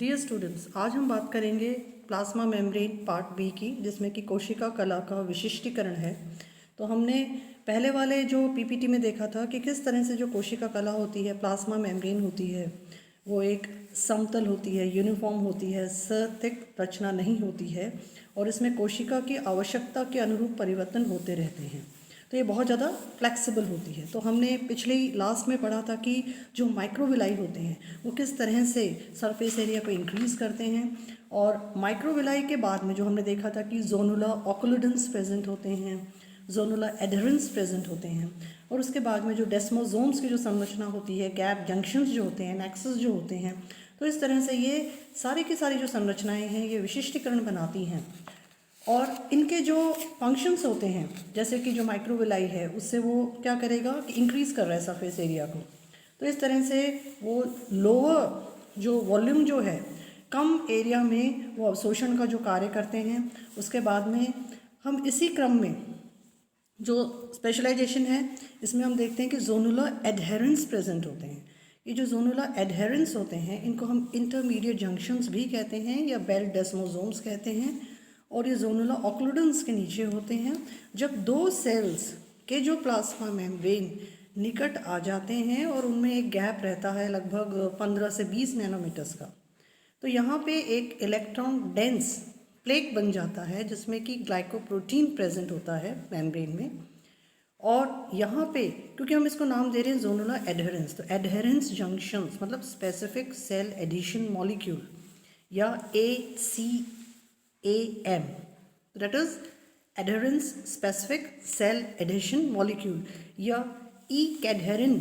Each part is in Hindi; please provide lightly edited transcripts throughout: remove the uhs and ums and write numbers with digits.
डियर स्टूडेंट्स, आज हम बात करेंगे प्लाज्मा मेम्ब्रेन पार्ट बी की, जिसमें कि कोशिका कला का विशिष्टीकरण है। तो हमने पहले वाले जो पीपीटी में देखा था कि किस तरह से जो कोशिका कला होती है, प्लाज्मा मेम्ब्रेन होती है, वो एक समतल होती है, यूनिफॉर्म होती है, सतिक रचना नहीं होती है और इसमें कोशिका की आवश्यकता के अनुरूप परिवर्तन होते रहते हैं। तो ये बहुत ज़्यादा फ्लेक्सिबल होती है। तो हमने पिछले लास्ट में पढ़ा था कि जो माइक्रोविलाई होते हैं वो किस तरह से सरफेस एरिया को इंक्रीज़ करते हैं, और माइक्रोविलाई के बाद में जो हमने देखा था कि जोनुला ऑक्लूडेंस प्रेजेंट होते हैं, जोनुला एडहेरेंस प्रेजेंट होते हैं, और उसके बाद में जो डेस्मोसोम्स की जो संरचना होती है, गैप जंक्शंस जो होते हैं, नेक्सस जो होते हैं। तो इस तरह से ये सारी की सारी जो संरचनाएं हैं ये विशिष्टीकरण बनाती हैं। और इनके जो फंक्शंस होते हैं, जैसे कि जो माइक्रोविलाई है उससे वो क्या करेगा कि इंक्रीज़ कर रहा है सरफेस एरिया को। तो इस तरह से वो लोअर जो वॉल्यूम जो है, कम एरिया में वो अवशोषण का जो कार्य करते हैं। उसके बाद में हम इसी क्रम में जो स्पेशलाइजेशन है इसमें हम देखते हैं कि जोनुलर एडहेरेंस प्रेजेंट होते हैं। ये जो जोनुलर एडहेरेंस होते हैं इनको हम इंटरमीडिएट जंक्शंस भी कहते हैं या बेल्ट डेस्मोसोम्स कहते हैं, और ये जोनुला ऑक्लूडेंस के नीचे होते हैं। जब दो सेल्स के जो प्लाज्मा मेम्ब्रेन निकट आ जाते हैं और उनमें एक गैप रहता है लगभग 15 से 20 नैनोमीटर्स का, तो यहाँ पे एक इलेक्ट्रॉन डेंस प्लेक बन जाता है जिसमें कि ग्लाइकोप्रोटीन प्रेजेंट होता है मेम्ब्रेन में। और यहाँ पे क्योंकि हम इसको नाम दे रहे हैं जोनुला एडहेरेंस, तो एडहेरेंस जंक्शंस मतलब स्पेसिफिक सेल एडिशन मॉलिक्यूल या ACAM, that is adherens specific cell adhesion molecule, या ई-कैडहेरिन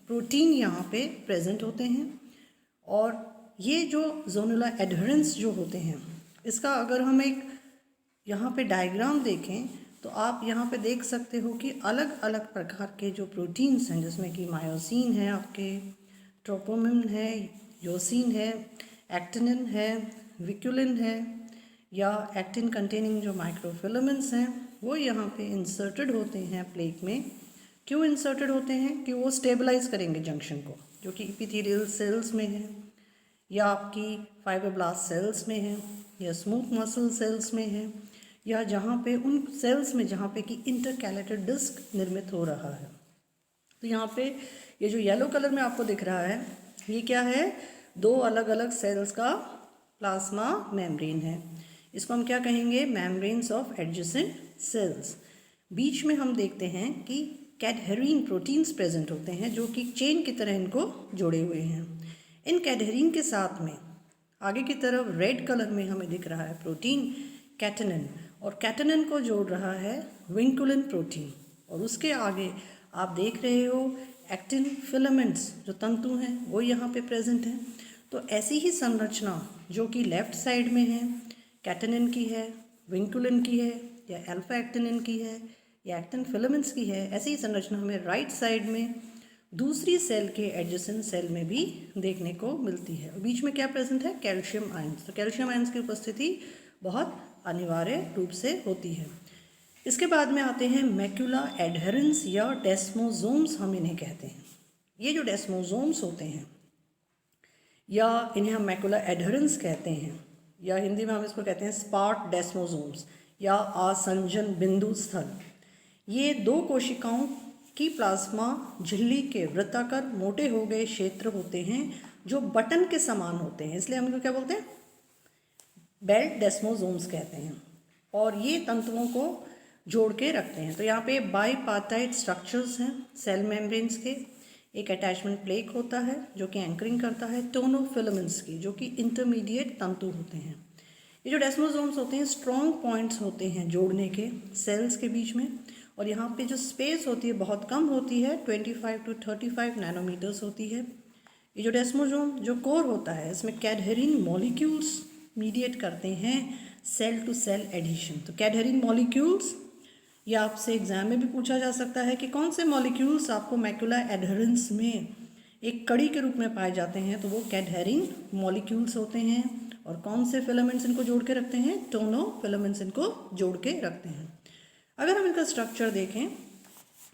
प्रोटीन यहाँ पे प्रेजेंट होते हैं। और ये जो जोनुला एडहेरेंस जो होते हैं इसका अगर हम एक यहाँ पे डायग्राम देखें तो आप यहाँ पे देख सकते हो कि अलग अलग प्रकार के जो प्रोटीन्स हैं, जिसमें कि मायोसिन है, आपके ट्रोपोमिन है, योसिन है, एक्टिनिन है, विक्युलिन है, या एक्टिन कंटेनिंग जो माइक्रोफिलामेंट्स हैं वो यहाँ पे इंसर्टेड होते हैं प्लेक में। क्यों इंसर्टेड होते हैं? कि वो स्टेबलाइज करेंगे जंक्शन को, जो कि इपिथेलियल सेल्स में है, या आपकी फाइब्रोब्लास्ट सेल्स में है, या स्मूथ मसल सेल्स में है, या जहाँ पे उन सेल्स में जहाँ पे कि इंटरकैलेटेड डिस्क निर्मित हो रहा है। तो यहाँ पे ये जो येलो कलर में आपको दिख रहा है ये क्या है? दो अलग अलग सेल्स का प्लाज्मा मेम्ब्रेन है। इसको हम क्या कहेंगे? Membranes of adjacent cells. बीच में हम देखते हैं कि कैडहेरिन प्रोटीन्स प्रेजेंट होते हैं जो कि चेन की तरह इनको जोड़े हुए हैं। इन कैडहेरिन के साथ में आगे की तरफ रेड कलर में हमें दिख रहा है प्रोटीन कैटेनिन, और कैटेनिन को जोड़ रहा है विंकुलिन प्रोटीन, और उसके आगे आप देख रहे हो एक्टिन फिलामेंट्स जो तंतु हैं वो यहाँ पे प्रेजेंट हैं। तो ऐसी ही संरचना जो कि लेफ्ट साइड में है कैटेनिन की है, विंकुलिन की है, या अल्फा एक्टिनिन की है, या एक्टिन फिलामेंट्स की है, ऐसी ही संरचना हमें राइट साइड में दूसरी सेल के एडजेसेंट सेल में भी देखने को मिलती है। बीच में क्या प्रेजेंट है? Calcium ions. तो कैल्शियम आयंस की उपस्थिति बहुत अनिवार्य रूप से होती है। इसके बाद में आते हैं मैक्यूला एडहेरेंस या डेस्मोसोम्स, हम इन्हें कहते हैं। ये जो डेस्मोसोम्स होते हैं या इन्हें हम मैक्यूला एडहेरेंस कहते हैं, या हिंदी में हम इसको कहते हैं स्पार्ट डेस्मोसोम्स या आसंजन बिंदु स्थल। ये दो कोशिकाओं की प्लाज्मा झिल्ली के वृत्ताकार मोटे हो गए क्षेत्र होते हैं जो बटन के समान होते हैं, इसलिए हम इनको क्या बोलते हैं? बेल्ट डेस्मोसोम्स कहते हैं। और ये तंतुओं को जोड़ के रखते हैं। तो यहाँ पे बाईपार्टाइट स्ट्रक्चर्स हैं सेल मेम्ब्रेन्स के। एक अटैचमेंट प्लेक होता है जो कि एंकरिंग करता है टोनोफिलामेंट्स की, जो कि इंटरमीडिएट तंतु होते हैं। ये जो डेस्मोसोम्स होते हैं स्ट्रॉन्ग पॉइंट्स होते हैं जोड़ने के सेल्स के बीच में, और यहाँ पे जो स्पेस होती है बहुत कम होती है, 25 to 35 नैनोमीटर्स होती है। ये जो डेस्मोसोम जो कोर होता है इसमें कैडहेरिन मॉलिक्यूल्स मीडिएट करते हैं सेल टू सेल एडिशन। तो कैडहेरिन मॉलिक्यूल्स, या आपसे एग्जाम में भी पूछा जा सकता है कि कौन से मॉलिक्यूल्स आपको मैक्यूला एडहेरेंस में एक कड़ी के रूप में पाए जाते हैं, तो वो कैडहेरिन मॉलिक्यूल्स होते हैं। और कौन से फिलामेंट्स इनको जोड़ के रखते हैं? टोनो फिलामेंट्स इनको जोड़ के रखते हैं। अगर हम इनका स्ट्रक्चर देखें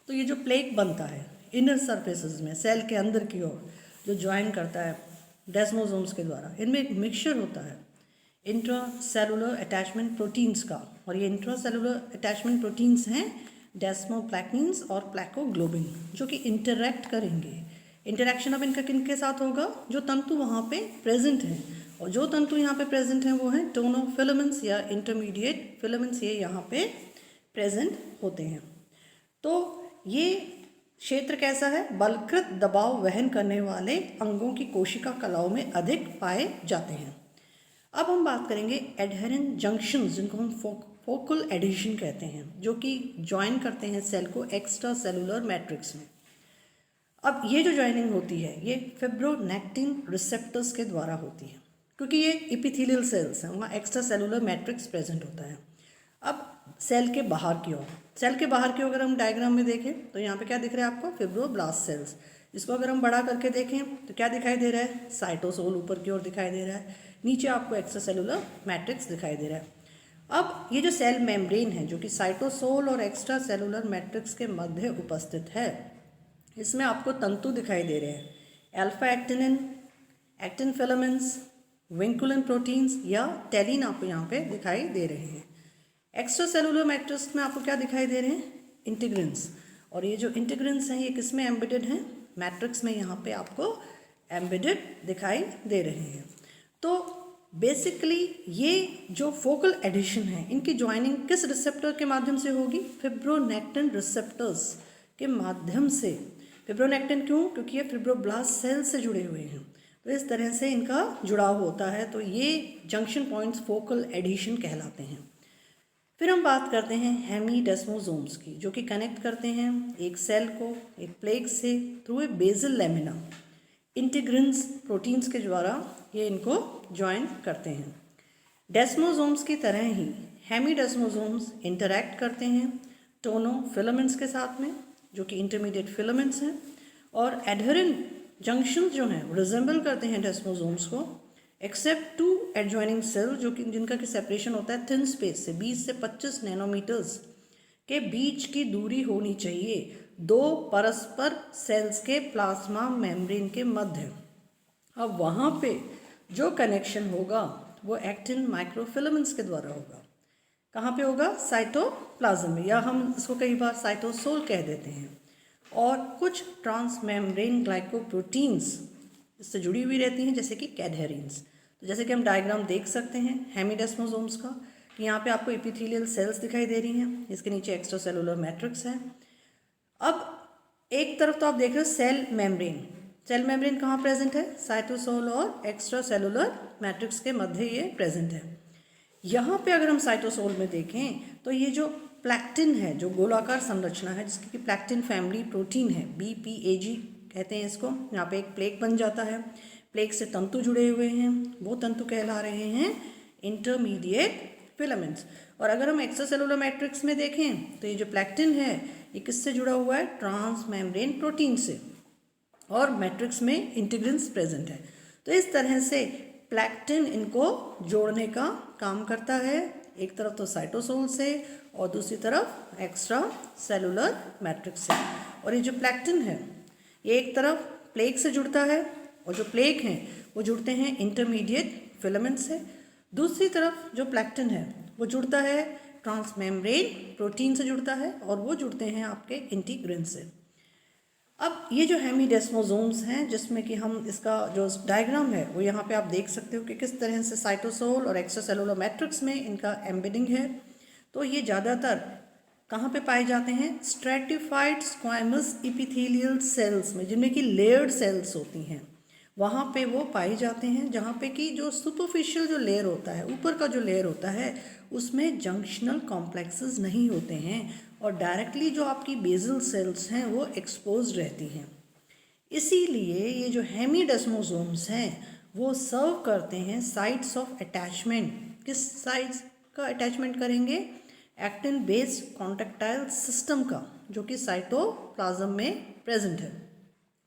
तो ये जो प्लेक बनता है इनर सरफेसेस में सेल के अंदर की ओर जो ज्वाइन करता है डेस्मोसोम्स के द्वारा। इनमें एक मिक्सचर होता है इंट्रासेलुलर अटैचमेंट प्रोटीन्स का, और ये इंट्रासेलुलर अटैचमेंट प्रोटीन्स हैं डेस्मोप्लाकिन्स और प्लैकोग्लोबिन, जो कि इंटरैक्ट करेंगे। इंटरैक्शन अब इनका किन के साथ होगा? जो तंतु वहाँ पे प्रेजेंट हैं, और जो तंतु यहाँ पे प्रेजेंट हैं वो हैं टोनोफिलामेंट्स या इंटरमीडिएट फिलामेंट्स, ये यहाँ पे प्रेजेंट होते हैं। तो ये क्षेत्र कैसा है? बलकृत दबाव वहन करने वाले अंगों की कोशिका कलाओं में अधिक पाए जाते हैं। अब हम बात करेंगे एडहेरेंट जंक्शंस, जिनको हम फोकल एडिशन कहते हैं, जो कि ज्वाइन करते हैं सेल को एक्स्ट्रा सेलुलर मैट्रिक्स में। अब ये जो ज्वाइनिंग होती है ये फिब्रोनेक्टिन रिसेप्टर्स के द्वारा होती है, क्योंकि ये एपिथेलियल सेल्स हैं, वहाँ एक्स्ट्रा सेलुलर मैट्रिक्स प्रेजेंट होता है। अब सेल के बाहर की ओर अगर हम डायग्राम में देखें तो यहाँ पे क्या दिख रहा है आपको? Fibroblast cells. इसको अगर हम बड़ा करके देखें तो क्या दिखाई दे रहा है? साइटोसोल ऊपर की ओर दिखाई दे रहा है, नीचे आपको एक्स्ट्रा सेलुलर मैट्रिक्स दिखाई दे रहा है। अब ये जो सेल मेम्ब्रेन है, जो कि साइटोसोल और एक्स्ट्रा सेलुलर मैट्रिक्स के मध्य उपस्थित है, इसमें आपको तंतु दिखाई दे रहे हैं, alpha actinin, actin filaments, vinculin proteins या टेलिन आपको यहाँ पे दिखाई दे रहे हैं। एक्स्ट्रा सेलुलर मैट्रिक्स में आपको क्या दिखाई दे रहे हैं? इंटीग्रिन्स। और ये जो इंटीग्रिन्स हैं ये किस में एम्बेडेड हैं? मैट्रिक्स में यहाँ पे आपको एम्बेडेड दिखाई दे रहे हैं। तो बेसिकली ये जो फोकल एडिशन है, इनकी ज्वाइनिंग किस रिसेप्टर के माध्यम से होगी? फिब्रोनेक्टिन रिसेप्टर्स के माध्यम से। फिब्रोनेक्टिन क्यों? क्योंकि ये फिब्रोब्लास्ट सेल से जुड़े हुए हैं, तो इस तरह से इनका जुड़ाव होता है। तो ये जंक्शन पॉइंट्स फोकल एडिशन कहलाते हैं। फिर हम बात करते हैं हेमीडेस्मोसोम्स की, जो कि कनेक्ट करते हैं एक सेल को एक प्लेग से through a basal lamina. Integrins proteins के द्वारा ये इनको ज्वाइन करते हैं। डेस्मोसोम्स की तरह ही हेमीडेस्मोसोम्स इंटरैक्ट करते हैं टोनोफिलामेंट्स के साथ में, जो कि इंटरमीडिएट फिलामेंट्स हैं, और एडहेरेंट जंक्शन जो हैं रिजेंबल करते हैं डेस्मोसोम्स को, एक्सेप्ट टू एडजॉइनिंग सेल, जो कि जिनका कि सेपरेशन होता है थिन स्पेस से 20 से 25 नैनोमीटर्स के बीच की दूरी होनी चाहिए दो परस्पर सेल्स के प्लाज्मा मेम्ब्रेन के मध्य। अब वहाँ पे जो कनेक्शन होगा वो एक्टिन माइक्रोफिलामेंट्स के द्वारा होगा। कहाँ पे होगा? साइटोप्लाज्म में, या हम इसको कई बार साइटोसोल कह देते हैं। और कुछ ट्रांसमेम्ब्रेन ग्लाइकोप्रोटीन्स इससे जुड़ी हुई रहती हैं, जैसे कि कैडहेरिन्स। तो जैसे कि हम डायग्राम देख सकते हैं हेमीडेस्मोसोम्स का, कि यहाँ पे आपको एपिथेलियल सेल्स दिखाई दे रही हैं, इसके नीचे एक्स्ट्रा सेलुलर मैट्रिक्स है। अब एक तरफ तो आप देख रहे हो सेल मेम्ब्रेन कहाँ प्रेजेंट है? साइटोसोल और एक्स्ट्रा सेलुलर मैट्रिक्स के मध्य ये प्रेजेंट है। यहाँ पे अगर हम साइटोसोल में देखें तो ये जो प्लैक्टिन है, जो गोलाकार संरचना है, जिसकी प्लैक्टिन फैमिली प्रोटीन है, BPAG कहते हैं इसको, यहाँ पे एक प्लेग बन जाता है, प्लेग से तंतु जुड़े हुए हैं, वो तंतु कहला रहे हैं इंटरमीडिएट फिलामेंट्स। और अगर हम एक्स्ट्रा सेलुलर मैट्रिक्स में देखें तो ये जो प्लैक्टिन है ये किससे जुड़ा हुआ है? ट्रांसमेम्ब्रेन प्रोटीन से, और मैट्रिक्स में इंटीग्रिन्स प्रेजेंट है। तो इस तरह से प्लैक्टिन इनको जोड़ने का काम करता है, एक तरफ तो साइटोसोल से और दूसरी तरफ एक्स्ट्रा सेलुलर मैट्रिक्स से। और ये जो प्लैक्टिन है ये एक तरफ प्लेग से जुड़ता है, और जो प्लेग हैं वो जुड़ते हैं इंटरमीडिएट फिलामेंट से। दूसरी तरफ जो प्लैक्टिन है वो जुड़ता है ट्रांसमेम्ब्रेन प्रोटीन से जुड़ता है, और वो जुड़ते हैं आपके इंटीग्रिन से। अब ये जो हेमीडेस्मोसोम्स हैं, जिसमें कि हम इसका जो डायग्राम है वो यहाँ पे आप देख सकते हो कि किस तरह से साइटोसोल और एक्स्ट्रा सेलुलर मैट्रिक्स में इनका एम्बेडिंग है। तो ये ज़्यादातर कहाँ पे पाए जाते हैं? स्ट्रेटिफाइड स्क्वामस एपिथेलियल सेल्स में, जिनमें कि लेयर्ड सेल्स होती हैं, वहाँ पे वो पाए जाते हैं, जहाँ पे कि जो सुपरफिशियल जो लेयर होता है, ऊपर का जो लेयर होता है, उसमें जंक्शनल कॉम्प्लेक्सेस नहीं होते हैं, और डायरेक्टली जो आपकी बेसल सेल्स हैं वो एक्सपोज रहती हैं। इसीलिए ये जो हेमीडेस्मोसोम्स हैं वो सर्व करते हैं साइट्स ऑफ अटैचमेंट। किस साइट्स का अटैचमेंट करेंगे? एक्टिन बेस्ड कॉन्ट्रैक्टाइल सिस्टम का, जो कि साइटोप्लाज्म में प्रेजेंट है।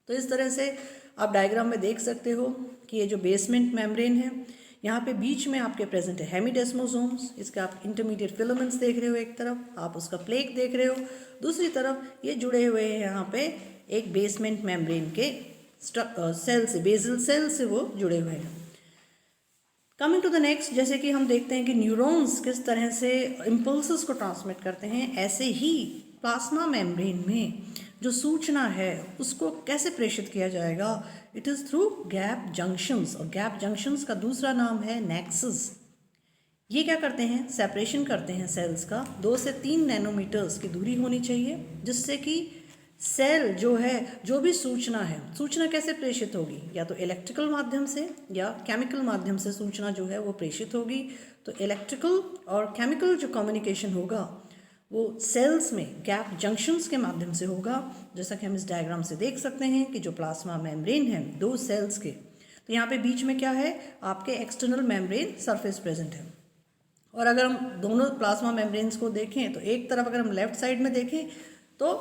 तो इस तरह से आप डायग्राम में देख सकते हो कि ये जो बेसमेंट मेम्ब्रेन है, यहाँ पे बीच में आपके प्रेजेंट है हेमीडेस्मोसोम्स, इसके आप इंटरमीडिएट फिलामेंट्स देख रहे हो, एक तरफ आप उसका प्लेग देख रहे हो, दूसरी तरफ ये जुड़े हुए हैं यहाँ पे एक बेसमेंट मेम्ब्रेन के सेल से, बेसल सेल से वो जुड़े हुए हैं। कमिंग टू द नेक्स्ट, जैसे कि हम देखते हैं कि न्यूरॉन्स किस तरह से इम्पल्सेस को ट्रांसमिट करते हैं, ऐसे ही प्लाज्मा मेम्ब्रेन में जो सूचना है उसको कैसे प्रेषित किया जाएगा, it is through gap junctions. और गैप जंक्शंस का दूसरा नाम है नेक्सस। ये क्या करते हैं, सेपरेशन करते हैं सेल्स का। 2 से 3 नैनोमीटर्स की दूरी होनी चाहिए, जिससे कि सेल जो है, जो भी सूचना है, सूचना कैसे प्रेषित होगी, या तो इलेक्ट्रिकल माध्यम से या केमिकल माध्यम से सूचना जो है वो प्रेषित होगी। तो इलेक्ट्रिकल और केमिकल जो कम्युनिकेशन होगा वो सेल्स में गैप जंक्शंस के माध्यम से होगा, जैसा कि हम इस डायग्राम से देख सकते हैं कि जो प्लाज्मा मेम्ब्रेन है 2 सेल्स के, तो यहाँ पे बीच में क्या है, आपके एक्सटर्नल मेम्ब्रेन सरफेस प्रेजेंट है। और अगर हम दोनों प्लाज्मा मेम्ब्रेन्स को देखें तो एक तरफ अगर हम लेफ्ट साइड में देखें तो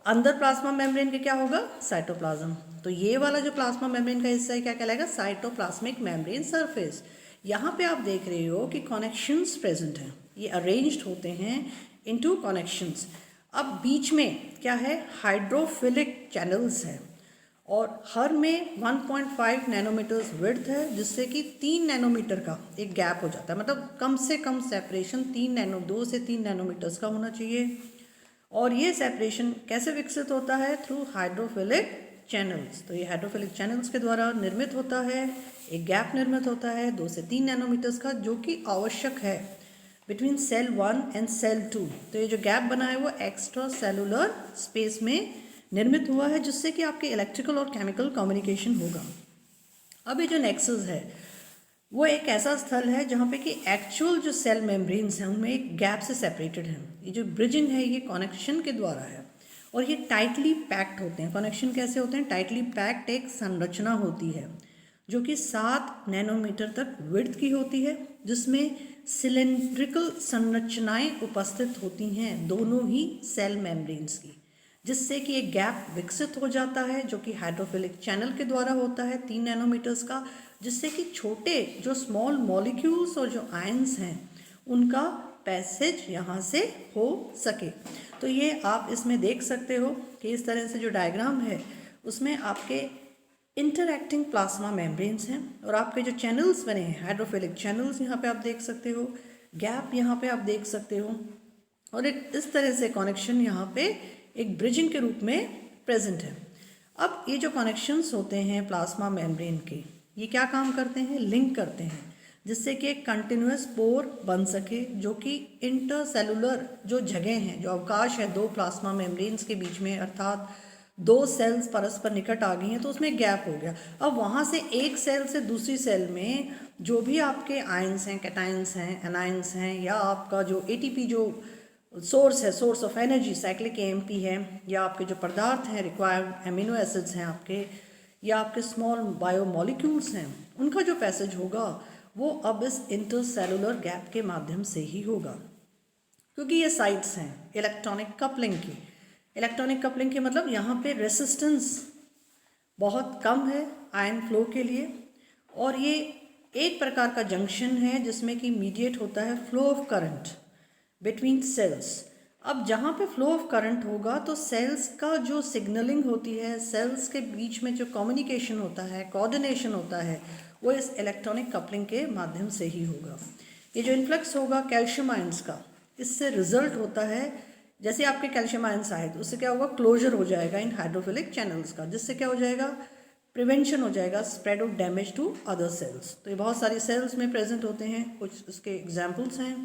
अंदर प्लाज्मा मेम्ब्रेन के क्या होगा, साइटोप्लाज्म। तो ये वाला जो प्लाज्मा मेम्ब्रेन का हिस्सा है क्या कहलाएगा, साइटोप्लाज्मिक मेम्ब्रेन सरफेस। यहाँ पे आप देख रहे हो कि कनेक्शंस प्रेजेंट हैं, ये अरेंज्ड होते हैं इनटू कनेक्शंस। अब बीच में क्या है, हाइड्रोफिलिक चैनल्स हैं और हर में 1.5 नैनोमीटर्स विड्थ है, जिससे कि 3 नैनोमीटर का एक गैप हो जाता है। मतलब कम से कम सेपरेशन 2 से 3 नैनोमीटर्स का होना चाहिए। और ये सेपरेशन कैसे विकसित होता है, थ्रू हाइड्रोफिलिक चैनल्स। तो ये हाइड्रोफिलिक चैनल्स के द्वारा निर्मित होता है, एक गैप निर्मित होता है 2 से 3 नैनोमीटर्स का, जो कि आवश्यक है बिटवीन सेल 1 एंड सेल 2। तो ये जो गैप बना है वो एक्स्ट्रा सेलुलर स्पेस में निर्मित हुआ है, जिससे कि आपके इलेक्ट्रिकल और केमिकल कम्युनिकेशन होगा। अब ये जो नेक्सस है वो एक ऐसा स्थल है जहाँ पे कि एक्चुअल जो सेल मेम्ब्रेन्स हैं उनमें एक गैप से सेपरेटेड हैं। ये जो ब्रिजिंग है ये कनेक्शन के द्वारा है और ये टाइटली पैक्ड होते हैं। कनेक्शन कैसे होते हैं, टाइटली पैक्ड एक संरचना होती है जो कि 7 नैनोमीटर तक विड्थ की होती है, जिसमें सिलेंड्रिकल संरचनाएं उपस्थित होती हैं दोनों ही सेल मेम्ब्रेन्स की, जिससे कि एक गैप विकसित हो जाता है जो कि हाइड्रोफिलिक चैनल के द्वारा होता है 3 नैनोमीटर्स का, जिससे कि छोटे जो स्मॉल मॉलिक्यूल्स और जो आयंस हैं उनका पैसेज यहाँ से हो सके। तो ये आप इसमें देख सकते हो कि इस तरह से जो डायग्राम है उसमें आपके इंटरैक्टिंग प्लाज्मा मेम्ब्रेन्स हैं और आपके जो चैनल्स बने हैं हाइड्रोफिलिक चैनल्स यहाँ पे आप देख सकते हो, गैप यहाँ पे आप देख सकते हो, और एक इस तरह से कनेक्शन यहाँ पे एक ब्रिजिंग के रूप में प्रेजेंट है। अब ये जो कनेक्शंस होते हैं प्लाज्मा मेम्ब्रेन के, ये क्या काम करते हैं, लिंक करते हैं, जिससे कि एक कंटिन्यूस पोर बन सके, जो कि इंटरसेलुलर जो जगह हैं, जो अवकाश है 2 प्लाज्मा मेम्ब्रेन्स के बीच में, अर्थात 2 सेल्स परस्पर निकट आ गई हैं तो उसमें गैप हो गया। अब वहाँ से एक सेल से दूसरी सेल में जो भी आपके आयंस हैं, कैटायंस हैं, एनायंस हैं, या आपका जो एटीपी जो सोर्स है, source of energy cyclic AMP है, या आपके जो पदार्थ हैं रिक्वायर्ड एमिनो एसिड्स हैं आपके, या आपके स्मॉल बायोमोलिक्यूल्स हैं, उनका जो पैसेज होगा वो अब इस इंटरसेलुलर गैप के माध्यम से ही होगा, क्योंकि ये साइट्स हैं इलेक्ट्रॉनिक कपलिंग की। इलेक्ट्रॉनिक कपलिंग के मतलब यहाँ पे रेसिस्टेंस बहुत कम है आयन फ्लो के लिए, और ये एक प्रकार का जंक्शन है जिसमें कि मीडिएट होता है flow of current between cells. अब जहाँ पे फ्लो ऑफ करंट होगा तो सेल्स का जो सिग्नलिंग होती है, सेल्स के बीच में जो कम्युनिकेशन होता है, कोऑर्डिनेशन होता है, वो इस इलेक्ट्रॉनिक कपलिंग के माध्यम से ही होगा। ये जो इन्फ्लक्स होगा कैल्शियम आयंस का, इससे रिजल्ट होता है, जैसे आपके कैल्शियम आयंस आए तो उससे क्या होगा, क्लोजर हो जाएगा इन हाइड्रोफिलिक चैनल्स का, जिससे क्या हो जाएगा, प्रिवेंशन हो जाएगा spread of damage to other cells. तो ये बहुत सारी सेल्स में प्रेजेंट होते हैं, कुछ इसके एग्जाम्पल्स हैं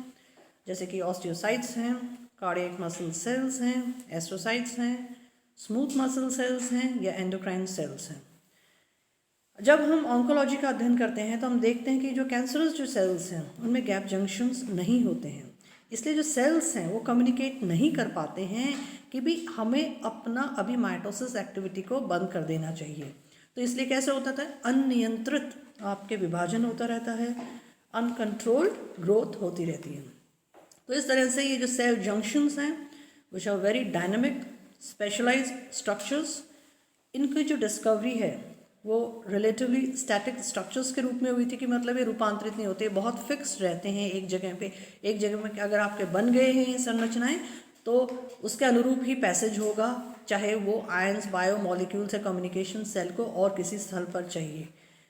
जैसे कि ऑस्टियोसाइट्स हैं, कार्डियक मसल सेल्स हैं, एस्ट्रोसाइट्स हैं, स्मूथ मसल सेल्स हैं, या एंडोक्राइन सेल्स हैं। जब हम ऑन्कोलॉजी का अध्ययन करते हैं तो हम देखते हैं कि जो कैंसरस जो सेल्स हैं उनमें गैप जंक्शंस नहीं होते हैं, इसलिए जो सेल्स हैं वो कम्युनिकेट नहीं कर पाते हैं कि भी हमें अपना अभी माइटोसिस एक्टिविटी को बंद कर देना चाहिए। तो इसलिए कैसे होता था, अनियंत्रित आपके विभाजन होता रहता है, अनकंट्रोल्ड ग्रोथ होती रहती है। तो इस तरह से ये जो सेल जंक्शंस हैं which are very dynamic specialised structures, इनकी जो डिस्कवरी है वो रिलेटिवली स्टैटिक स्ट्रक्चर्स के रूप में हुई थी, कि मतलब ये रूपांतरित नहीं होते, बहुत फिक्स्ड रहते हैं एक जगह पे। एक जगह में अगर आपके बन गए हैं ये संरचनाएं तो उसके अनुरूप ही पैसेज होगा, चाहे वो आयंस बायो मॉलिक्यूल से कम्युनिकेशन सेल को और किसी स्थल पर चाहिए।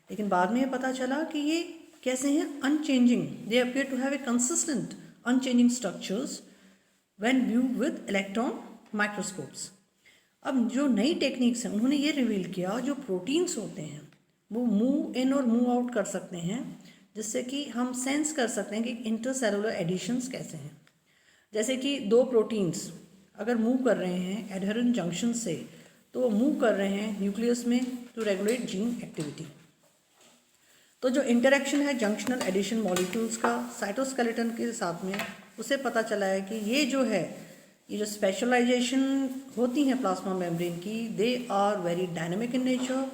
लेकिन बाद में ये पता चला कि ये कैसे हैं, unchanging, they appear to have a consistent unchanging structures when viewed with electron microscopes. अब जो नई टेक्निक्स हैं उन्होंने ये रिवील किया जो प्रोटीन्स होते हैं वो मूव इन और मूव आउट कर सकते हैं, जिससे कि हम सेंस कर सकते हैं कि इंटरसेलुलर एडिशंस कैसे हैं। जैसे कि दो प्रोटीन्स अगर मूव कर रहे हैं एडहेरेंट जंक्शन से, तो वो मूव कर रहे हैं न्यूक्लियस में टू रेगुलेट जीन एक्टिविटी। तो जो इंटरेक्शन है जंक्शनल एडिशन मॉलिक्यूल्स का साइटोस्केलेटन के साथ में, उसे पता चला है कि ये जो है, ये जो स्पेशलाइजेशन होती हैं प्लाज्मा मेम्ब्रेन की, they are very dynamic in nature,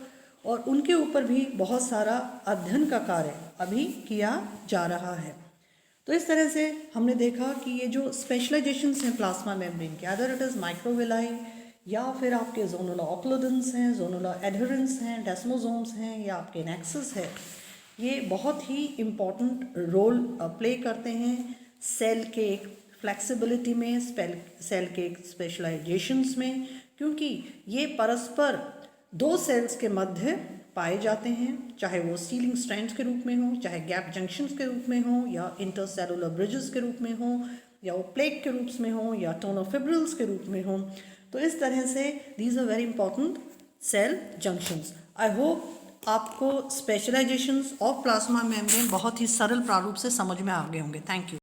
और उनके ऊपर भी बहुत सारा अध्ययन का कार्य अभी किया जा रहा है। तो इस तरह से हमने देखा कि ये जो स्पेशलाइजेशंस हैं प्लाज्मा मेम्ब्रेन के, अदर इट इज़ माइक्रोविलाई या फिर आपके जोनुलर ऑक्लूडेंस हैं, जोनुलर एडहेरेंस हैं, डेस्मोसोम्स हैं या आपके नेक्सस है, ये बहुत ही इम्पॉर्टेंट रोल प्ले करते हैं सेल के फ्लेक्सिबिलिटी में, सेल के स्पेशलाइजेशंस में, क्योंकि ये परस्पर दो सेल्स के मध्य पाए जाते हैं, चाहे वो सीलिंग स्ट्रैंड्स के रूप में हो, चाहे गैप जंक्शंस के रूप में हो, या इंटरसेलुलर ब्रिजेस के रूप में हो, या वो प्लेक के रूप में हो, या टोनोफिब्रिल्स के रूप में हो। तो इस तरह से these are very important cell junctions. I hope आपको स्पेशलाइजेशंस ऑफ प्लाज्मा मेम्ब्रेन बहुत ही सरल प्रारूप से समझ में आ गए होंगे। Thank you.